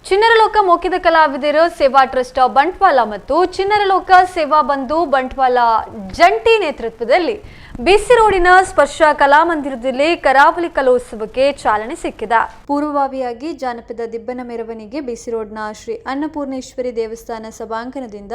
ಚಿನ್ನರಲೋಕ ಮೋಕಿದ ಕಲಾವಿದರು ಸೇವಾ ಟ್ರಸ್ಟ್ ಬಂಟ್ವಾಳ ಮತ್ತು ಚಿನ್ನರಲೋಕ ಸೇವಾ ಬಂಧು ಬಂಟ್ವಾಳ ಜಂಟಿ ನೇತೃತ್ವದಲ್ಲಿ ಬಿಸಿ ರೋಡಿನ ಸ್ಪರ್ಶ ಕಲಾಮಂದಿರದಲ್ಲಿ ಕರಾವಳಿ ಕಲೋತ್ಸವಕ್ಕೆ ಚಾಲನೆ ಸಿಕ್ಕಿದೆ. ಪೂರ್ವಭಾವಿಯಾಗಿ ಜಾನಪದ ದಿಬ್ಬನ ಮೆರವಣಿಗೆ ಬಿಸಿ ರೋಡ್ನ ಶ್ರೀ ಅನ್ನಪೂರ್ಣೇಶ್ವರಿ ದೇವಸ್ಥಾನ ಸಭಾಂಗಣದಿಂದ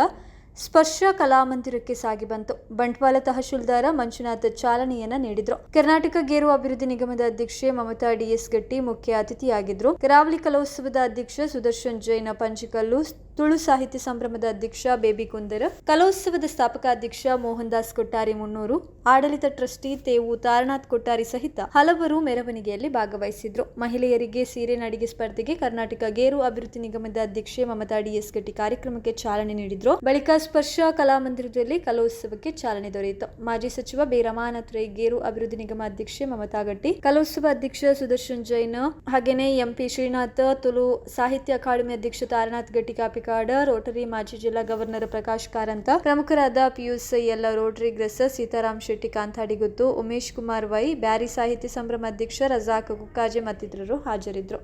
ಸ್ಪರ್ಶ ಕಲಾಮಂದಿರಕ್ಕೆ ಸಾಗಿ ಬಂತು. ಬಂಟ್ವಾಳ ತಹಶೀಲ್ದಾರ ಮಂಜುನಾಥ್ ಚಾಲನೆಯನ್ನ ನೀಡಿದ್ರು. ಕರ್ನಾಟಕ ಗೇರು ಅಭಿವೃದ್ಧಿ ನಿಗಮದ ಅಧ್ಯಕ್ಷೆ ಮಮತಾ ಡಿಎಸ್ ಗಟ್ಟಿ ಮುಖ್ಯ ಅತಿಥಿಯಾಗಿದ್ರು. ಕರಾವಳಿ ಕಲೋತ್ಸವದ ಅಧ್ಯಕ್ಷ ಸುದರ್ಶನ್ ಜೈನ್ ಪಂಚಿಕಲ್ಲು, ತುಳು ಸಾಹಿತ್ಯ ಸಂಭ್ರಮದ ಅಧ್ಯಕ್ಷ ಬೇಬಿ ಕುಂದರ, ಕಲೋತ್ಸವದ ಸ್ಥಾಪಕ ಅಧ್ಯಕ್ಷ ಮೋಹನ್ ದಾಸ್ ಕೊಟ್ಟಾರಿ ಮುನ್ನೂರು, ಆಡಳಿತ ಟ್ರಸ್ಟಿ ತೇವು ತಾರನಾಥ್ ಕೊಟ್ಟಾರಿ ಸಹಿತ ಹಲವರು ಮೆರವಣಿಗೆಯಲ್ಲಿ ಭಾಗವಹಿಸಿದ್ರು. ಮಹಿಳೆಯರಿಗೆ ಸೀರೆ ನಡಿಗೆ ಸ್ಪರ್ಧೆಗೆ ಕರ್ನಾಟಕ ಗೇರು ಅಭಿವೃದ್ಧಿ ನಿಗಮದ ಅಧ್ಯಕ್ಷೆ ಮಮತಾ ಡಿಎಸ್ ಗಟ್ಟಿ ಕಾರ್ಯಕ್ರಮಕ್ಕೆ ಚಾಲನೆ ನೀಡಿದ್ರು. ಬಳಿಕ ಸ್ಪರ್ಶ ಕಲಾಮಂದಿರದಲ್ಲಿ ಕಲೋತ್ಸವಕ್ಕೆ ಚಾಲನೆ ದೊರೆಯಿತು. ಮಾಜಿ ಸಚಿವ ಬಿ ರಮಾನಾಥ್ ರೈ, ಗೇರು ಅಭಿವೃದ್ಧಿ ನಿಗಮ ಅಧ್ಯಕ್ಷೆ ಮಮತಾ ಗಟ್ಟಿ, ಕಲೋತ್ಸವ ಅಧ್ಯಕ್ಷ ಸುದರ್ಶನ್ ಜೈನ್, ಹಾಗೇನೆ ಎಂಪಿ ಶ್ರೀನಾಥ್, ತುಳು ಸಾಹಿತ್ಯ ಅಕಾಡೆಮಿ ಅಧ್ಯಕ್ಷ ತಾರನಾಥ್ ಗಟ್ಟಿ ಕಾಪಿಕಾಡ, ರೋಟರಿ ಮಾಜಿ ಜಿಲ್ಲಾ ಗವರ್ನರ್ ಪ್ರಕಾಶ್ ಕಾರಂತ, ಪ್ರಮುಖರಾದ ಪಿಯೂಸ್ ಎಲ್ಲ, ರೋಟರಿ ಗ್ರೆಸ್ ಸೀತಾರಾಮ್ ಶೆಟ್ಟಿ ಕಾಂತಾಡಿಗುತ್ತು, ಉಮೇಶ್ ಕುಮಾರ್ ವೈ, ಬ್ಯಾರಿ ಸಾಹಿತ್ಯ ಸಂಭ್ರಮ ಅಧ್ಯಕ್ಷ ರಜಾಕ್ ಕುಕ್ಕಾಜೆ ಮತ್ತಿತರರು ಹಾಜರಿದ್ದರು.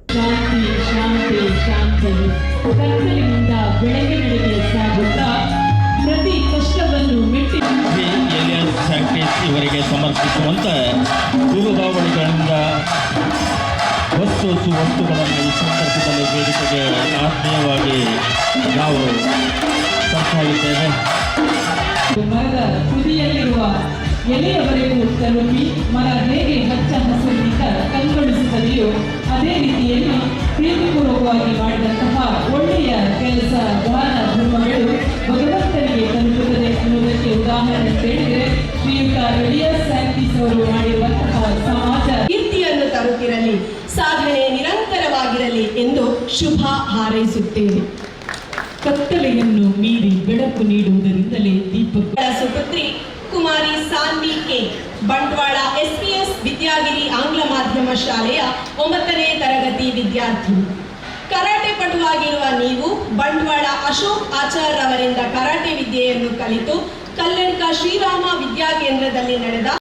ಪ್ರತಿ ಕಷ್ಟವನ್ನು ಮೆಟ್ಟಿ ಇವರಿಗೆ ಸಮರ್ಪಿಸುವಂತ ಪೂರ್ವಭಾವನೆಗಳಿಂದ ವಸ್ತುಗಳನ್ನು ಈ ಸಂದರ್ಭದಲ್ಲಿ ವೇದಿಕೆಗೆ ಆತ್ಮೀಯವಾಗಿ ನಾವು ತರ್ತಾಯಿದ್ದೇವೆ. ಮರದ ತುದಿಯಲ್ಲಿರುವ ಎಲೆಯವರೆಗೂ ತಲುಪಿ ಮರ ಹೇಗೆ ಹಚ್ಚ ಹಸಿರಿನಿಂದ ಕಂಗೊಳಿಸಿದೆಯೋ ಅದೇ ರೀತಿಯಲ್ಲಿ ಪ್ರೀತಿಪೂರ್ವಕವಾಗಿ ಮಾಡಿದಂತಹ ಒಳ್ಳೆಯ ಕೆಲಸ ದಾನ ಧರ್ಮಗಳು ಭಗವಂತನಿಗೆ ತಲುಪುತ್ತದೆ ಅನ್ನೋದಕ್ಕೆ ಉದಾಹರಣೆ ಅಂತ ಹೇಳಿದರೆ ಶ್ರೀಯುತ ರೆಡಿಯಸ್ ಸ್ಯಾಂಟಿಸ್ ಅವರು ಮಾಡಿರುವಂತಹ ಸಮಾಜ ಕೀರ್ತಿಯನ್ನು ತರುತ್ತಿರಲಿ, ಸಾಧನೆ ನಿರಂತರವಾಗಿರಲಿ ಎಂದು ಶುಭ ಹಾರೈಸುತ್ತೇವೆ. ಕತ್ತಲೆಯನ್ನು ಮೀರಿ ಬೆಳಕು ನೀಡುವುದರಿಂದಲೇ ದೀಪಗಳ ಸುಪುತ್ರಿ ಕುಮಾರಿ ಸಾನ್ವಿ ಕೆ, ಬಂಟ್ವಾಳ SPS ವಿದ್ಯಾಗಿರಿ ಆಂಗ್ಲ ಮಾಧ್ಯಮ ಶಾಲೆಯ 9ನೇ ತರಗತಿ ವಿದ್ಯಾರ್ಥಿ. ಕರಾಟೆ ಪಟುವಾಗಿರುವ ನೀವು ಬಂಟ್ವಾಳ ಅಶೋಕ್ ಆಚಾರ್ ಅವರಿಂದ ಕರಾಟೆ ವಿದ್ಯೆಯನ್ನು ಕಲಿತು ಕಲ್ಲಡ್ಕ ಶ್ರೀರಾಮ ವಿದ್ಯಾಕೇಂದ್ರದಲ್ಲಿ ನಡೆದ